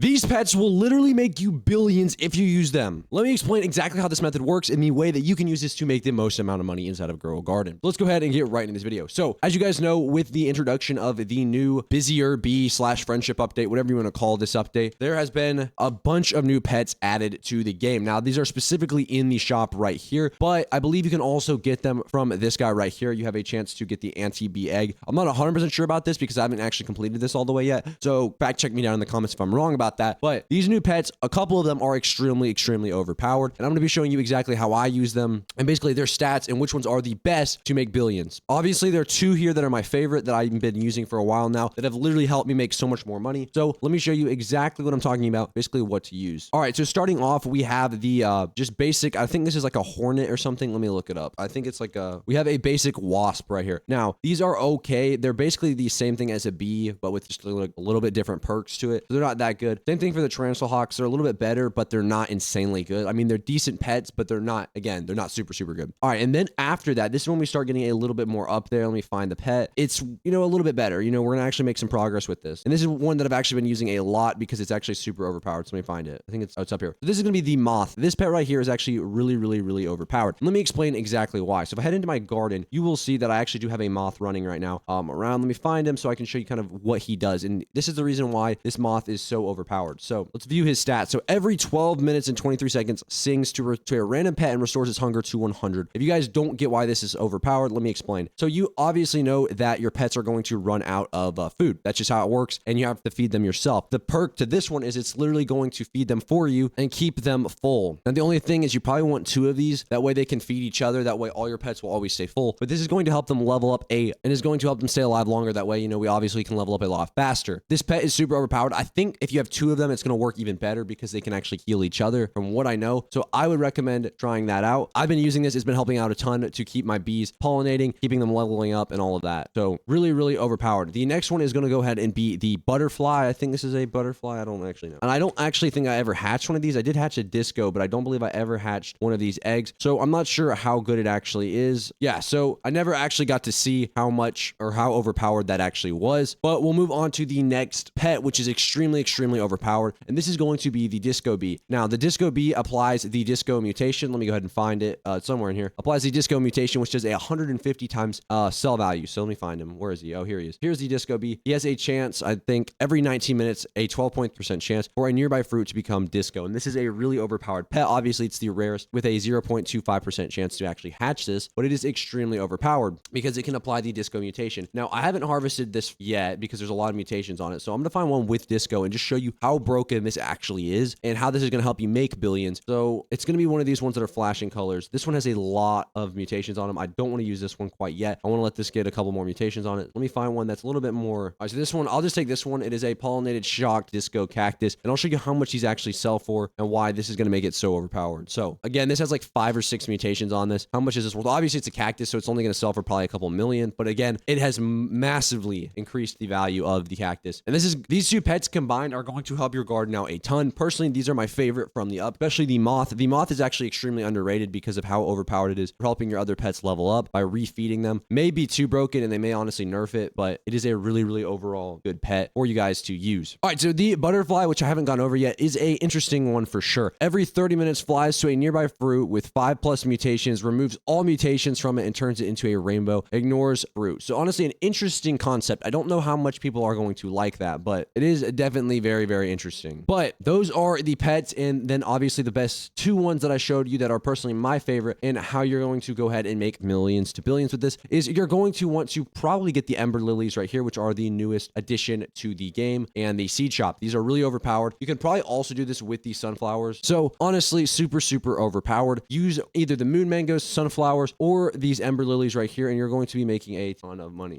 These pets will literally make you billions if you use them. Let me explain exactly how this method works in the way that you can use this to make the most amount of money inside of Grow a Garden. Let's go ahead and get right into this video. So as you guys know, with the introduction of the new Busier Bee / friendship update, whatever you want to call this update, there has been a bunch of new pets added to the game. Now, these are specifically in the shop right here, but I believe you can also get them from this guy right here. You have a chance to get the anti-bee egg. I'm not 100% sure about this because I haven't actually completed this all the way yet. So fact check me down in the comments if I'm wrong about that. But these new pets, a couple of them are extremely overpowered. And I'm going to be showing you exactly how I use them and basically their stats and which ones are the best to make billions. Obviously, there are two here that are my favorite that I've been using for a while now that have literally helped me make so much more money. So let me show you exactly what I'm talking about, basically what to use. All right, so starting off, we have the just basic, I think this is like a hornet or something. Let me look it up. I think it's like we have a basic wasp right here. Now, these are okay. They're basically the same thing as a bee, but with just like a little bit different perks to it. So they're not that good. Same thing for the Tarantula Hawks. They're a little bit better, but they're not insanely good. I mean, they're decent pets, but they're not, again, they're not super good. All right, and then after that, this is when we start getting a little bit more up there. Let me find the pet. It's, you know, a little bit better. You know, we're gonna actually make some progress with this. And this is one that I've actually been using a lot because it's actually super overpowered. So let me find it. I think it's up here. So this is gonna be the moth. This pet right here is actually really overpowered. Let me explain exactly why. So if I head into my garden, you will see that I actually do have a moth running right now around. Let me find him so I can show you kind of what he does. And this is the reason why this moth is so overpowered. So let's view his stats. So every 12 minutes and 23 seconds sings to a random pet and restores its hunger to 100. If you guys don't get why this is overpowered, let me explain. So you obviously know that your pets are going to run out of food. That's just how it works. And you have to feed them yourself. The perk to this one is it's literally going to feed them for you and keep them full. And the only thing is you probably want two of these. That way they can feed each other. That way all your pets will always stay full. But this is going to help them level up and is going to help them stay alive longer. That way, you know, we obviously can level up a lot faster. This pet is super overpowered. I think if you have two of them, it's going to work even better because they can actually heal each other from what I know. So I would recommend trying that out. I've been using this. It's been helping out a ton to keep my bees pollinating, keeping them leveling up and all of that. So really overpowered. The next one is going to go ahead and be the butterfly. I think this is a butterfly. I don't actually know. And I don't actually think I ever hatched one of these. I did hatch a disco, but I don't believe I ever hatched one of these eggs. So I'm not sure how good it actually is. Yeah, so I never actually got to see how much or how overpowered that actually was. But we'll move on to the next pet, which is extremely overpowered. And this is going to be the disco bee. Now, the disco bee applies the disco mutation. Let me go ahead and find it somewhere in here. Applies the disco mutation, which does a 150 times cell value. So let me find him. Where is he? Oh, here he is. Here's the disco bee. He has a chance, I think, every 19 minutes, a 12% chance for a nearby fruit to become disco. And this is a really overpowered pet. Obviously, it's the rarest with a 0.25% chance to actually hatch this, but it is extremely overpowered because it can apply the disco mutation. Now, I haven't harvested this yet because there's a lot of mutations on it. So I'm going to find one with disco and just show you how broken this actually is and how this is going to help you make billions. So it's going to be one of these ones that are flashing colors. This one has a lot of mutations on them. I don't want to use this one quite yet. I want to let this get a couple more mutations on it. Let me find one that's a little bit more. All right, so this one, I'll just take this one. It is a pollinated shocked disco cactus, and I'll show you how much these actually sell for and why this is going to make it so overpowered. So again, this has like 5 or 6 mutations on this. How much is this worth? Obviously, it's a cactus, so it's only going to sell for probably a couple million. But again, it has massively increased the value of the cactus. And these two pets combined are going to help your garden out a ton. Personally, these are my favorite from the up, especially the moth. The moth is actually extremely underrated because of how overpowered it is for helping your other pets level up by refeeding them. May be too broken and they may honestly nerf it, but it is a really overall good pet for you guys to use. All right, so the butterfly, which I haven't gone over yet, is a interesting one for sure. Every 30 minutes flies to a nearby fruit with 5+ mutations, removes all mutations from it and turns it into a rainbow, ignores fruit. So honestly, an interesting concept. I don't know how much people are going to like that, but it is definitely very interesting. But those are the pets, and then obviously the best two ones that I showed you that are personally my favorite and how you're going to go ahead and make millions to billions with this is you're going to want to probably get the Ember Lilies right here, which are the newest addition to the game, and the Seed Shop. These are really overpowered. You can probably also do this with the sunflowers. So honestly, super overpowered. Use either the moon mangoes, sunflowers, or these Ember Lilies right here, and you're going to be making a ton of money.